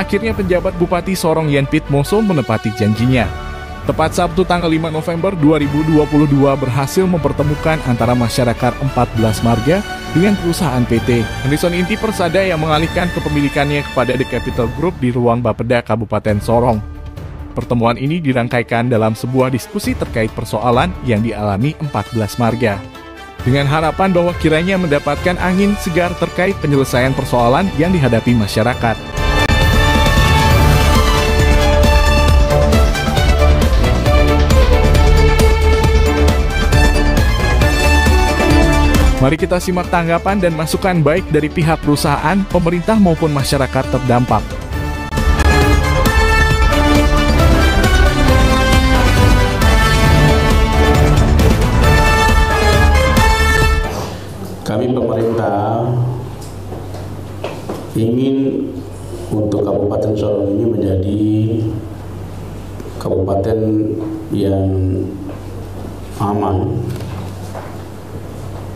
Akhirnya penjabat Bupati Sorong Yen Pitmoso menepati janjinya. Tepat Sabtu tanggal 5 November 2022 berhasil mempertemukan antara masyarakat 14 marga dengan perusahaan PT Henderson Inti Persada yang mengalihkan kepemilikannya kepada The Capital Group di ruang Bapeda Kabupaten Sorong. Pertemuan ini dirangkaikan dalam sebuah diskusi terkait persoalan yang dialami 14 marga. Dengan harapan bahwa kiranya mendapatkan angin segar terkait penyelesaian persoalan yang dihadapi masyarakat. Mari kita simak tanggapan dan masukan baik dari pihak perusahaan, pemerintah maupun masyarakat terdampak. Kami pemerintah ingin untuk Kabupaten Sorong ini menjadi kabupaten yang aman,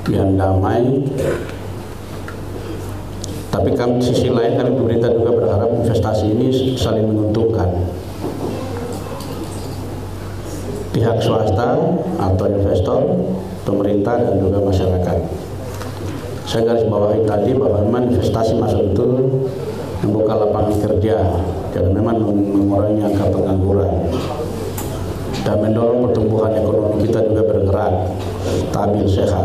yang damai. Tapi sisi lain kami pemerintah juga berharap investasi ini saling menguntungkan. Pihak swasta atau investor, pemerintah dan juga masyarakat. Saya garis bawahi tadi bahwa memang investasi masuk itu membuka lapangan kerja dan memang mengurangi angka pengangguran dan mendorong pertumbuhan ekonomi kita juga bergerak stabil, sehat.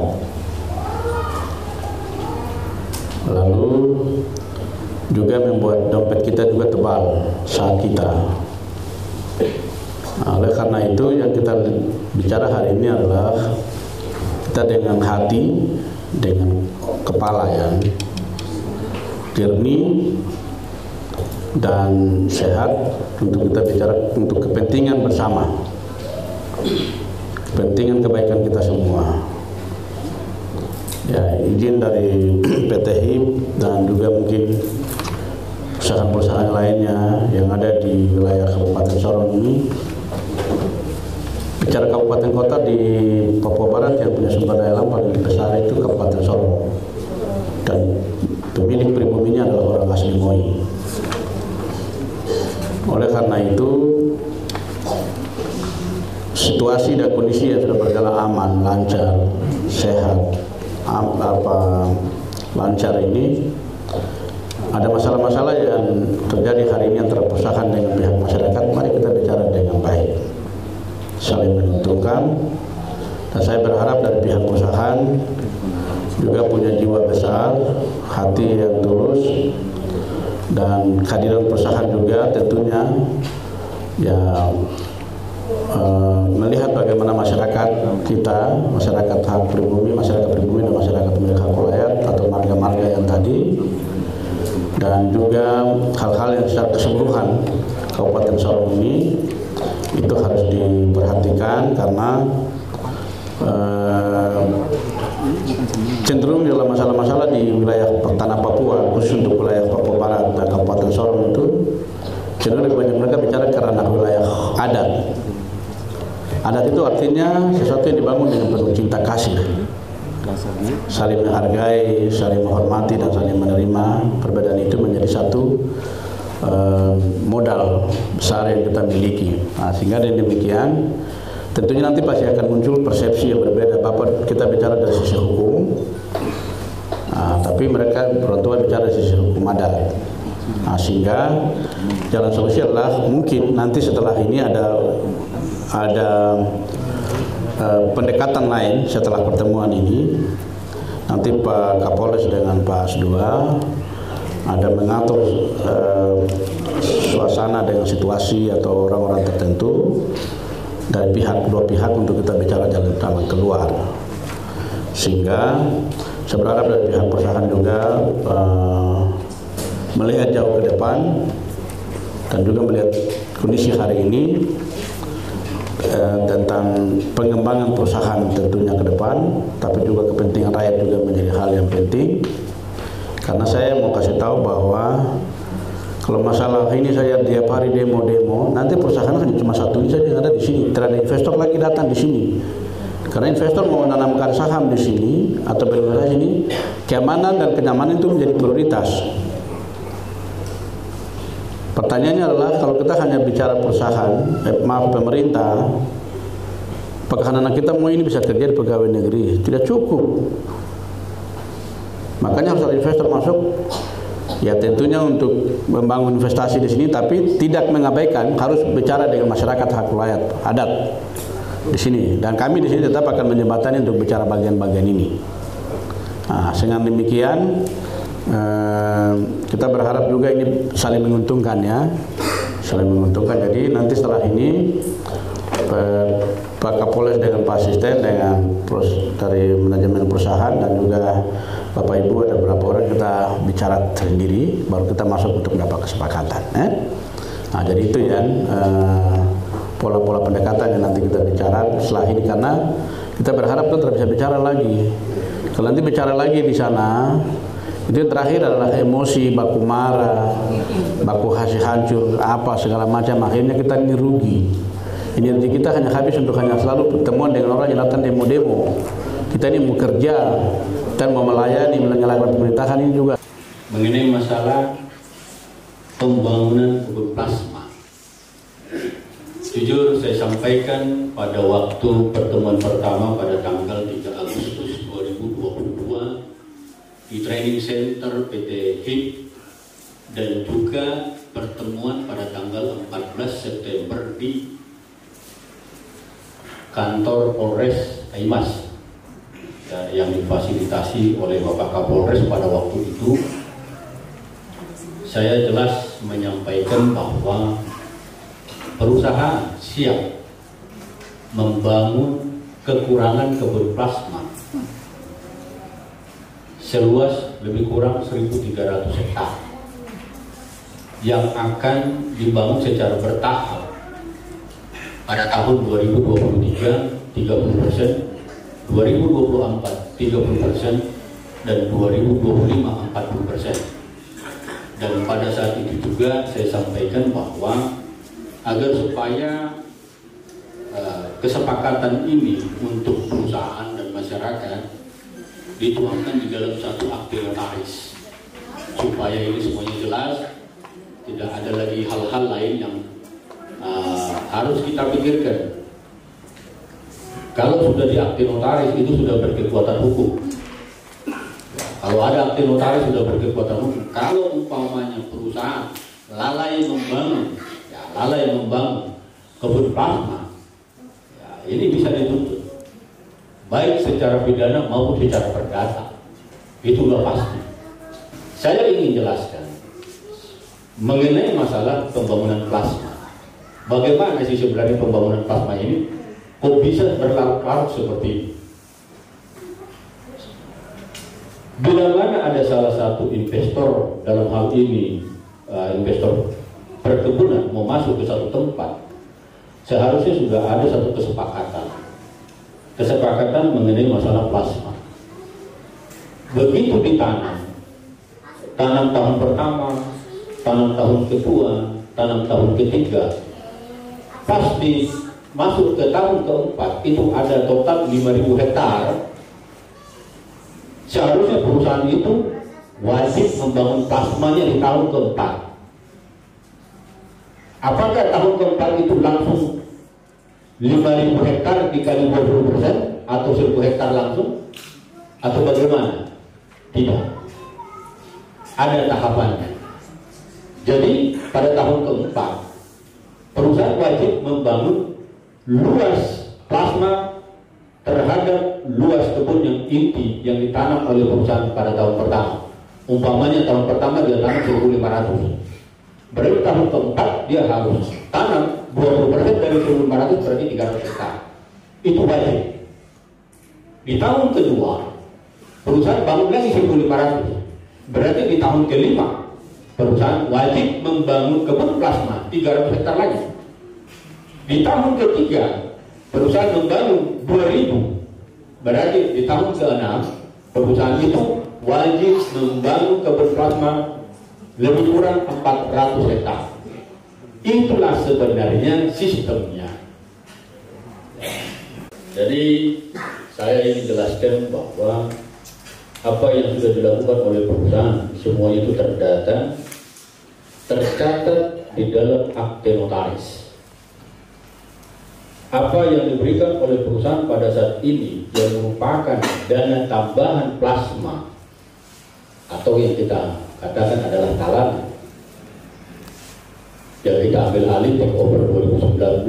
Lalu juga membuat dompet kita juga tebal saat kita. Nah, oleh karena itu yang kita bicara hari ini adalah kita dengan hati, dengan kepala yang jernih dan sehat untuk kita bicara untuk kepentingan bersama, kepentingan kebaikan kita semua. Ya, izin dari PT HIP dan juga mungkin perusahaan-perusahaan lainnya yang ada di wilayah Kabupaten Sorong ini. Bicara kabupaten kota di Papua Barat yang punya sumber daya alam paling besar itu Kabupaten Sorong, dan pemilik pribuminya adalah orang asli Moi. Oleh karena itu, situasi dan kondisi yang sudah berjalan aman, lancar, sehat, lancar ini, ada masalah-masalah yang terjadi hari ini antara perusahaan dengan pihak masyarakat. Mari kita bicara dengan baik, saling menguntungkan, dan saya berharap dari pihak perusahaan juga punya jiwa besar, hati yang tulus, dan kehadiran perusahaan juga tentunya ya melihat bagaimana masyarakat kita, masyarakat hak pribumi, dan masyarakat pemilik hak wilayah atau marga-marga yang tadi, dan juga hal-hal yang secara keseluruhan Kabupaten Sorong ini itu harus diperhatikan karena cenderung dalam masalah-masalah di wilayah tanah Papua, khusus untuk wilayah Papua Barat dan Kabupaten Sorong itu cenderung banyak mereka bicara karena wilayah adat. Adat itu artinya sesuatu yang dibangun dengan penuh cinta kasih, saling menghargai, saling menghormati dan saling menerima. Perbedaan itu menjadi satu modal besar yang kita miliki. Nah, sehingga dengan demikian tentunya nanti pasti akan muncul persepsi yang berbeda. Bapak kita bicara dari sisi hukum, tapi mereka orang tua bicara dari sisi hukum adat. Nah, sehingga jalan solusi adalah mungkin nanti setelah ini ada pendekatan lain setelah pertemuan ini. Nanti Pak Kapolres dengan Pak Asdua ada mengatur suasana dengan situasi atau orang-orang tertentu dari dua pihak untuk kita bicara jalan keluar, sehingga saya berharap dari pihak perusahaan juga melihat jauh ke depan dan juga melihat kondisi hari ini tentang pengembangan perusahaan tentunya ke depan, tapi juga kepentingan rakyat juga menjadi hal yang penting. Karena saya mau kasih tahu bahwa kalau masalah ini saya tiap hari demo, nanti perusahaan hanya cuma satu saja yang ada di sini. Tidak ada investor lagi datang di sini. Karena investor mau menanamkan saham di sini atau berinvestasi di sini, keamanan dan kenyamanan itu menjadi prioritas. Pertanyaannya adalah kalau kita hanya bicara perusahaan, pemerintah, apakah anak kita mau ini bisa kerja di pegawai negeri? Tidak cukup. Makanya harus ada investor masuk. Ya tentunya untuk membangun investasi di sini, tapi tidak mengabaikan harus bicara dengan masyarakat hak rakyat adat di sini. Dan kami di sini tetap akan menjembatani untuk bicara bagian-bagian ini. Nah, dengan demikian kita berharap juga ini saling menguntungkan ya, saling menguntungkan. Jadi nanti setelah ini Pak Kapolres dengan Pak Asisten dengan dari manajemen perusahaan dan juga Bapak Ibu ada beberapa orang kita bicara sendiri, baru kita masuk untuk mendapat kesepakatan. Nah jadi itu ya pola-pola pendekatan yang nanti kita bicara setelah ini, karena kita berharap kita bisa bicara lagi. Kalau nanti bicara lagi di sana, itu yang terakhir adalah emosi, baku marah, baku hancur, apa segala macam. Akhirnya kita ini rugi. Energi kita hanya habis untuk hanya selalu pertemuan dengan orang yang datang demo-demo. Kita ini mau kerja dan mau melayani, menyelamatkan pemerintahan ini juga. Mengenai masalah pembangunan kebun plasma, jujur saya sampaikan pada waktu pertemuan pertama pada tanggal 3 Agustus 2022 di training center PT HIP, dan juga pertemuan pada tanggal 14 September di kantor Polres Aimas yang difasilitasi oleh Bapak Kapolres pada waktu itu. Saya jelas menyampaikan bahwa perusahaan siap membangun kekurangan kebun plasma seluas lebih kurang 1.300 hektar yang akan dibangun secara bertahap pada tahun 2023 30%, 2024 30%, dan 2025 40%. Dan pada saat itu juga saya sampaikan bahwa agar supaya kesepakatan ini untuk perusahaan dan masyarakat dituangkan di dalam satu akte notaris, supaya ini semuanya jelas, tidak ada lagi hal-hal lain yang harus kita pikirkan. Kalau sudah di akte notaris itu sudah berkekuatan hukum. Kalau ada akte notaris sudah berkekuatan hukum. Kalau umpamanya perusahaan lalai membangun kebun plasma, ya, ini bisa dituntut baik secara pidana maupun secara perdata. Itu sudah pasti. Saya ingin jelaskan mengenai masalah pembangunan plasma. Bagaimana sih sebenarnya pembangunan plasma ini? Kok bisa berlarut-larut seperti ini? Bila mana ada salah satu investor dalam hal ini, investor perkebunan mau masuk ke satu tempat, seharusnya sudah ada satu kesepakatan mengenai masalah plasma. Begitu ditanam, tanam tahun pertama, tanam tahun kedua, tanam tahun ketiga, pasti masuk ke tahun keempat itu ada total 5.000 hektar. Seharusnya perusahaan itu wajib membangun plasmanya di tahun keempat. Apakah tahun keempat itu langsung 5.000 hektar dikali 20% atau 1.000 hektar langsung, atau bagaimana? Tidak. Ada tahapannya. Jadi pada tahun keempat perusahaan wajib membangun luas plasma terhadap luas kebun yang inti yang ditanam oleh perusahaan pada tahun pertama. Umpamanya tahun pertama dia tanam 1.500, berarti tahun keempat dia harus tanam 20% dari 1.500, berarti 300 hektar. Itu wajib. Di tahun kedua perusahaan bangun lagi 1.500, berarti di tahun kelima perusahaan wajib membangun kebun plasma 300 hektar lagi. Di tahun ketiga perusahaan membangun 2.000, berarti di tahun ke-6 perusahaan itu wajib membangun kebun plasma lebih kurang 400 hektar. Itulah sebenarnya sistemnya. Jadi saya ingin jelaskan bahwa apa yang sudah dilakukan oleh perusahaan semua itu terdata tercatat di dalam akte notaris. Apa yang diberikan oleh perusahaan pada saat ini yang merupakan dana tambahan plasma atau yang kita katakan adalah talangan yang kita ambil alih Oktober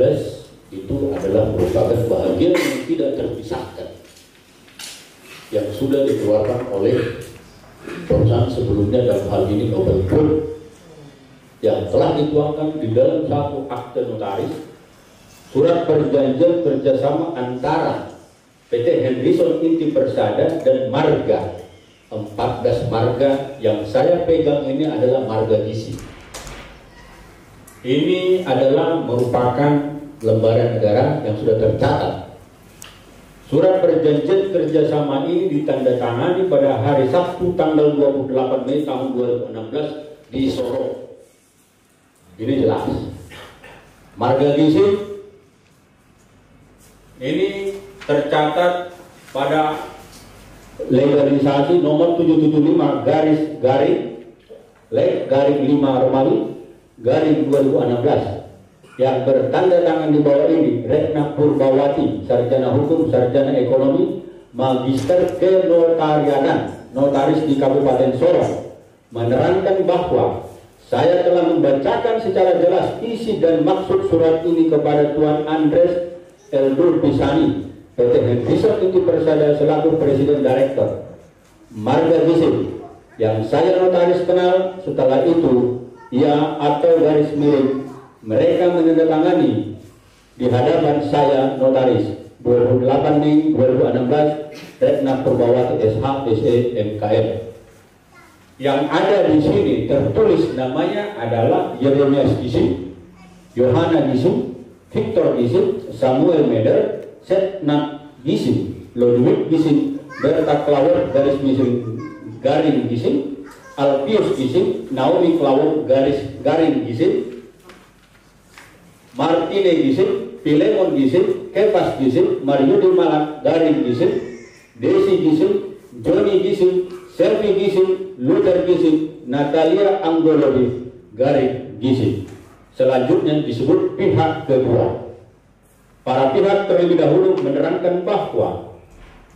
2019 itu adalah merupakan bahagian yang tidak terpisahkan yang sudah dikeluarkan oleh perusahaan sebelumnya, dalam hal ini Nobel Group, yang telah dituangkan di dalam satu akte notaris surat perjanjian kerjasama antara PT Henderson Inti Persada dan Marga. 14 marga yang saya pegang ini adalah marga gizi. Ini adalah merupakan lembaran negara yang sudah tercatat. Surat perjanjian kerjasama ini ditandatangani pada hari Sabtu tanggal 28 Mei tahun 2016 di Solo. Ini jelas. Marga gizi ini tercatat pada legalisasi nomor 775 garing 5 Romawi garing 2016 yang bertanda tangan di bawah ini Retna Purbawati, sarjana hukum, sarjana ekonomi, magister kenotarianan, notaris di Kabupaten Sorong, menerangkan bahwa saya telah membacakan secara jelas isi dan maksud surat ini kepada Tuan Andres Eldur Pisani, PT Henderson Inti Persada selaku Presiden Direktur Marga Gizi yang saya notaris kenal. Setelah itu ia atau garis miring mereka menandatangani di hadapan saya notaris 28 Mei 2016 Retna Purbawati SH SE MKM. Yang ada di sini tertulis namanya adalah Yeremias Gizi, Yohana Gizi, Victor Gizi, Samuel Meder, Setnat Gizi, Ludwig Gizi, Berta Klauer garis miring garing Gizi, Alpius Gizi, Naomi Klauer garing Gizi, Martine Gizi, Pilemon Gizi, Kefas Gizi, Mariudi Malak garing Gizi, Desi Gizi, Joni Gizi, Selvi Gizi, Luther Gizi, Natalia Anggolobi garing Gizi. Selanjutnya disebut pihak kedua. Para pihak terlebih dahulu menerangkan bahwa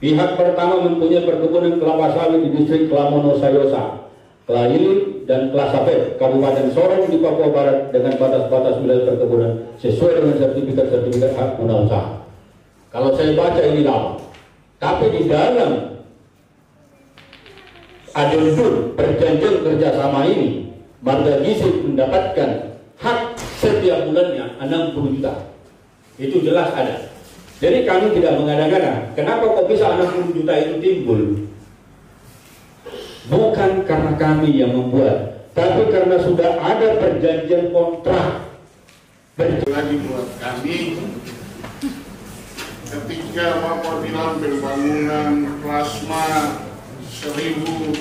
pihak pertama mempunyai perkebunan kelapa sawit di distrik Klamono Sayosa, Klaili, dan Klasapet, Kabupaten Sorong di Papua Barat dengan batas-batas wilayah perkebunan sesuai dengan sertifikat hak guna usaha. Kalau saya baca ini lama, tapi di dalam adendum perjanjian kerjasama ini, Marga Gizi mendapatkan hak setiap bulannya 60 juta. Itu jelas ada. Jadi kami tidak mengada-ngada. Kenapa kok bisa 60 juta itu timbul? Bukan karena kami yang membuat, tapi karena sudah ada perjanjian kontrak. Lagi buat kami ketika Bapak bilang pembangunan plasma 1.300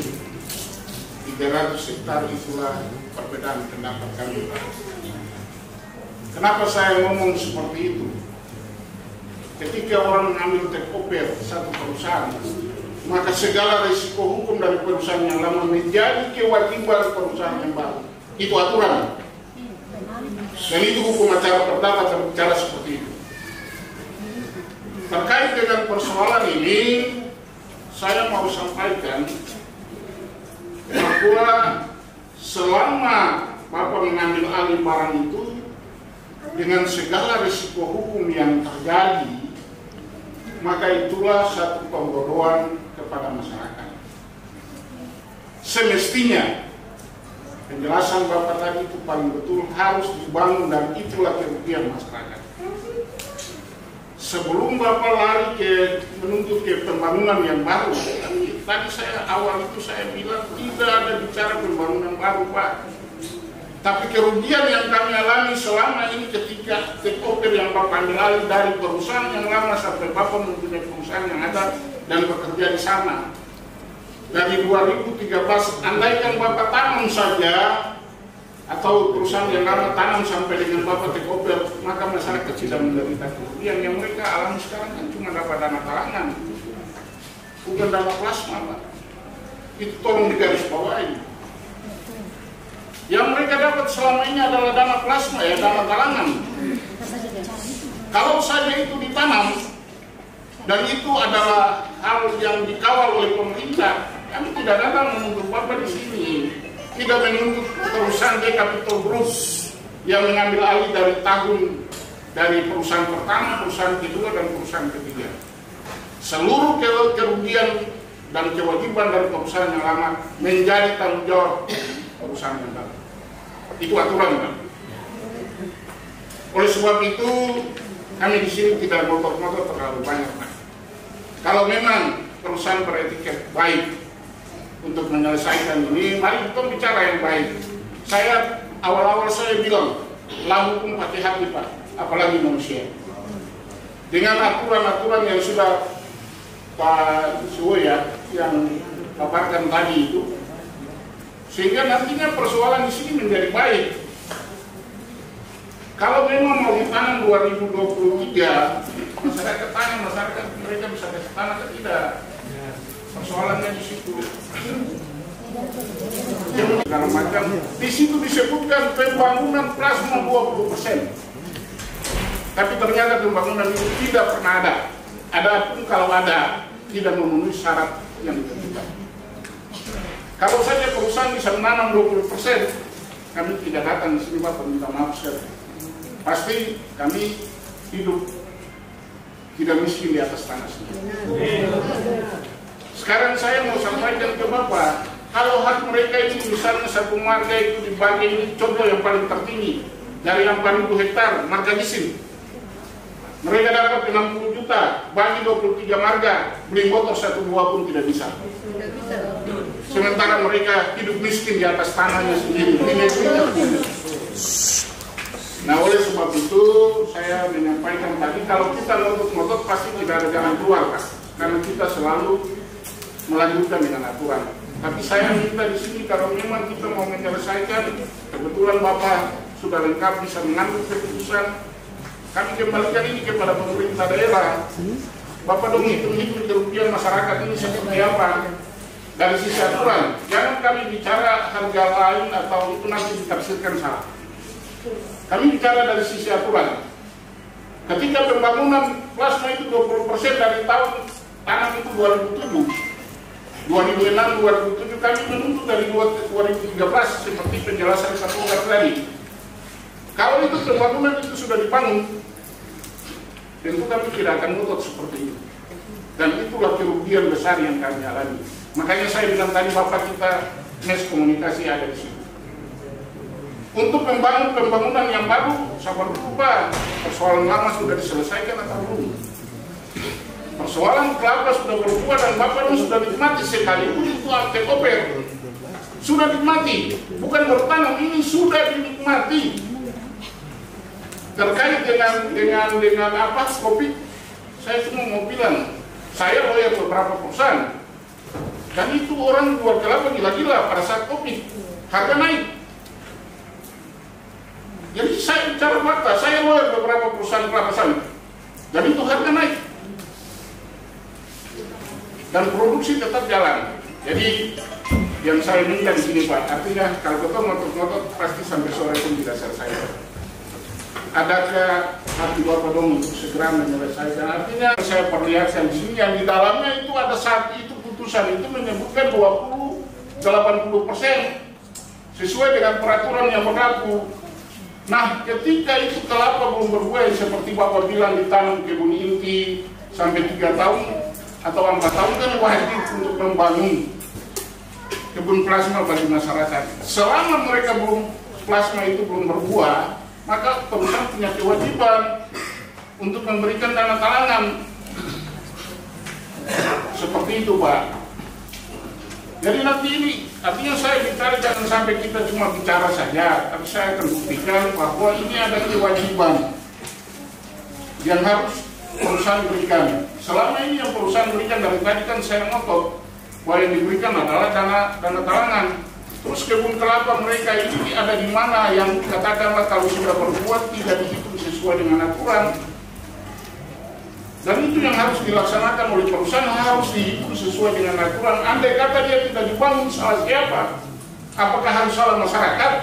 hektar itulah perbedaan pendapat kami, Pak. Kenapa saya ngomong seperti itu? Ketika orang mengambil take over satu perusahaan, maka segala risiko hukum dari perusahaan yang lama menjadi kewajiban perusahaan yang baru. Itu aturan. Dan itu hukum acara pertama berbicara seperti itu. Terkait dengan persoalan ini, saya mau sampaikan bahwa selama Bapak mengambil alih barang itu dengan segala risiko hukum yang terjadi, maka itulah satu pembodohan kepada masyarakat. Semestinya penjelasan Bapak tadi itu paling betul harus dibangun dan itulah kerugian masyarakat. Sebelum Bapak lari menuntut ke pembangunan yang baru, tadi awal itu saya bilang tidak ada bicara pembangunan baru, Pak. Tapi kerugian yang kami alami selama ini ketika takeover yang Bapak ambil alih dari perusahaan yang lama sampai Bapak mempunyai perusahaan yang ada dan bekerja di sana. Dari 2013, andaikan Bapak tanam saja atau perusahaan yang lama tanam sampai dengan Bapak takeover, maka masyarakat tidak menderita kerugian. Yang mereka alami sekarang kan cuma dapat dana talangan, bukan dana plasma, Pak. Itu tolong digarisbawahi. Yang mereka dapat selama ini adalah dana plasma ya, dana galangan. Kalau saja itu ditanam dan itu adalah hal yang dikawal oleh pemerintah, kami tidak datang menuntut Bapak di sini, tidak menuntut perusahaan Capital Group yang mengambil alih dari perusahaan pertama, perusahaan kedua, dan perusahaan ketiga. Seluruh kerugian dan kewajiban dari perusahaan yang lama menjadi tanggung jawab perusahaan yang baru. Itu aturan, Pak. Oleh sebab itu, kami di sini tidak ngotot-ngotot terlalu banyak, Pak. Kalau memang perusahaan beretiket baik untuk menyelesaikan ini, mari kita bicara yang baik. Awal-awal saya bilang, lah hukum pakai hati, Pak, apalagi manusia. Dengan aturan-aturan yang sudah Pak Suwo ya, yang paparkan tadi itu, sehingga nantinya persoalan di sini menjadi baik. Kalau memang mau ditanam 2023, masyarakat tanya, masyarakat mereka bisa kasih tanah atau tidak? Persoalannya di situ. Segala macam. Di situ disebutkan pembangunan plasma 20%. Tapi ternyata pembangunan itu tidak pernah ada. Adapun kalau ada, tidak memenuhi syarat yang ditentukan. Kalau saja perusahaan bisa menanam 20%, kami tidak datang di sini, Pak, minta maaf sekali. Pasti kami hidup tidak miskin di atas tanah sendiri. Sekarang saya mau sampaikan ke Bapak, kalau hak mereka itu misalnya satu marga itu dibagi, ini contoh yang paling tertinggi, dari 80.000 hektar marga Gisim. Mereka dapat 60 juta, bagi 23 marga, beli motor 1 buah pun tidak bisa. Sementara mereka hidup miskin di atas tanahnya sendiri. Nah, oleh sebab itu saya menyampaikan tadi, kalau kita ngotot-ngotot pasti tidak ada jalan keluar, Pak. Karena kita selalu melanjutkan dengan aturan. Tapi saya minta di sini, kalau memang kita mau menyelesaikan, kebetulan Bapak sudah lengkap bisa mengambil keputusan, kami kembalikan ini kepada pemerintah daerah. Bapak dong hitung-hitung kerugian masyarakat ini seperti apa. Dari sisi aturan, jangan kami bicara harga lain atau itu nanti ditafsirkan salah. Kami bicara dari sisi aturan. Ketika pembangunan plasma itu 20% dari tahun tanam itu 2007, 2006-2007 kami menuntut dari 2013 seperti penjelasan satu tadi. Kalau itu pembangunan itu sudah dibangun, tentu kami tidak akan menuntut seperti itu. Dan itulah kerugian besar yang kami alami. Makanya saya bilang tadi, Bapak, kita mes komunikasi ada di sini. Untuk membangun pembangunan yang baru, sabar berubah. Persoalan lama sudah diselesaikan atau belum? Persoalan kelapa sudah berubah dan Bapak sudah dinikmati sekalipun itu TOPR. Sudah dinikmati, bukan bertanam, ini sudah dinikmati. Terkait dengan apa, kopi, saya cuma mau bilang, saya lawyer beberapa perusahaan, dan itu orang jual kelapa gila-gila pada saat kopi, harga naik. Jadi saya bicara fakta, saya lawyer beberapa perusahaan kelapa sawit, dan itu harga naik. Dan produksi tetap jalan. Jadi yang saya minta di sini, Pak, artinya kalau kita ngotot-ngotot pasti sampai sore pun tidak selesai. Adakah hati Bapak dong untuk segera menyelesaikan? Artinya saya perlihatkan di sini yang di dalamnya itu ada saat itu putusan itu menyebutkan 80% sesuai dengan peraturan yang berlaku. Nah, ketika itu kelapa belum berbuah seperti Bapak bilang ditanam kebun inti sampai 3 tahun atau 4 tahun kan wajib untuk membangun kebun plasma bagi masyarakat. Selama mereka plasma itu belum berbuah, maka perusahaan punya kewajiban untuk memberikan dana talangan. Seperti itu, Pak. Jadi nanti ini, artinya saya bicara jangan sampai kita cuma bicara saja, tapi saya akan buktikan bahwa ini ada kewajiban yang harus perusahaan berikan. Selama ini yang perusahaan berikan dari tadi kan saya ngotot bahwa yang diberikan adalah dana talangan. Terus kebun kelapa mereka ini ada di mana yang katakanlah kalau sudah berbuat tidak dihitung sesuai dengan aturan. Dan itu yang harus dilaksanakan oleh perusahaan, harus dihitung sesuai dengan aturan. Andai kata dia tidak dibangun, salah siapa? Apakah harus salah masyarakat?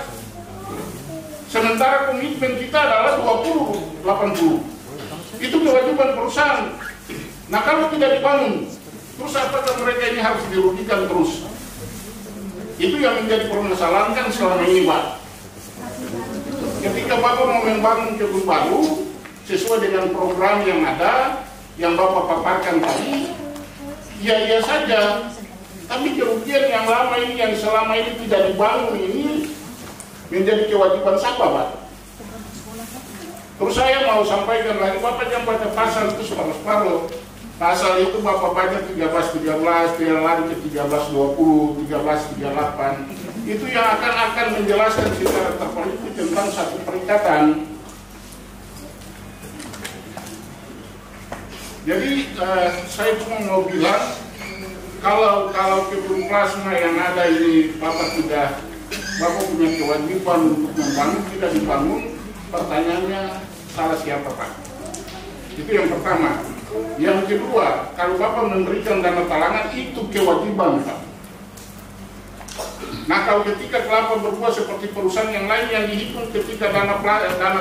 Sementara komitmen kita adalah 20-80. Itu kewajiban perusahaan. Nah kalau tidak dibangun, terus apakah mereka ini harus dirugikan terus? Itu yang menjadi permasalahan kan selama ini, Pak. Ketika Bapak mau membangun kebun baru sesuai dengan program yang ada, yang Bapak paparkan tadi, iya saja. Tapi kerugian yang lama ini, yang selama ini tidak dibangun ini, menjadi kewajiban siapa, Pak? Terus saya mau sampaikan lagi, Bapak jangan baca pasal itu separuh-separuh. Pasal itu Bapak baca 13-13, dia lari ke 13-20, 13-38. Itu yang akan menjelaskan secara terperinci tentang satu perikatan. Jadi saya cuma mau bilang, kalau kebun plasma yang ada ini Bapak punya kewajiban untuk membangun, tidak dibangun, pertanyaannya salah siapa, Pak? Itu yang pertama. Yang kedua, kalau Bapak memberikan dana talangan itu kewajiban, Pak. Nah kalau ketika kelapa berbuah seperti perusahaan yang lain yang dihitung ketika dana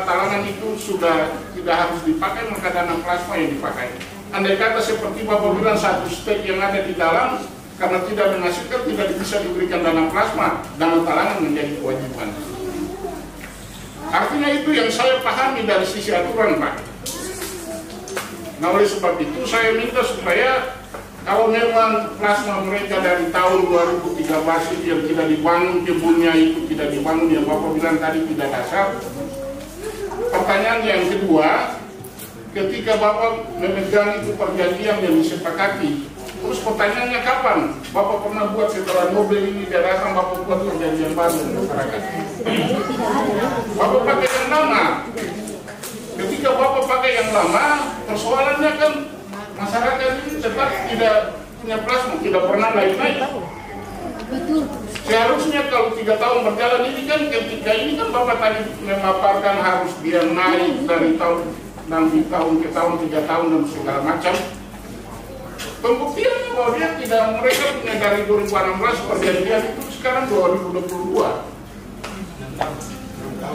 talangan itu sudah tidak harus dipakai, maka dana plasma yang dipakai. Andai kata seperti Bapak bilang satu stek yang ada di dalam karena tidak menghasilkan tidak bisa diberikan dana plasma, dana talangan menjadi kewajiban. Artinya itu yang saya pahami dari sisi aturan, Pak. Nah oleh sebab itu saya minta supaya kalau memang plasma mereka dari tahun 2013 itu yang tidak dibangun, kebunnya itu tidak dibangun, yang Bapak bilang tadi tidak dasar. Pertanyaan yang kedua, ketika Bapak memegang itu perjanjian yang disepakati, terus pertanyaannya kapan? Bapak pernah buat setelah mobil ini tidak datang, Bapak buat perjanjian baru dengan masyarakat. Bapak pakai yang lama. Ketika Bapak pakai yang lama, persoalannya kan masyarakat ini tetap tidak punya plasma, tidak pernah naik-naik. Seharusnya kalau 3 tahun berjalan ini kan ketika ini kan Bapak tadi memaparkan harus dia naik dari tahun ke tahun, 3 tahun dan segala macam. Pembuktiannya bahwa dia tidak, mereka punya dari 2016 perjanjian itu sekarang 2022.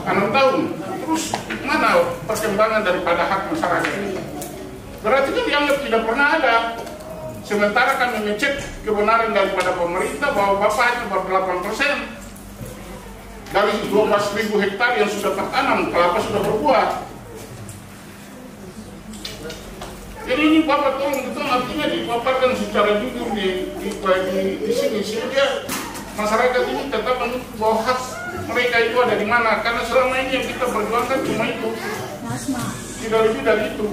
6 tahun. Terus mana perkembangan daripada hak masyarakat ini? Berarti kan dianggap tidak pernah ada. Sementara kami mengecek kebenaran daripada pemerintah bahwa Bapak hanya ber 8% dari 12.000 hektar yang sudah tertanam, kelapa sudah berbuah. Jadi ini Bapak tolong betul artinya dipaparkan secara jujur di sini sehingga masyarakat ini tetap menuntut bahwa hak mereka itu ada di mana, karena selama ini yang kita perjuangkan cuma itu, tidak lebih dari itu.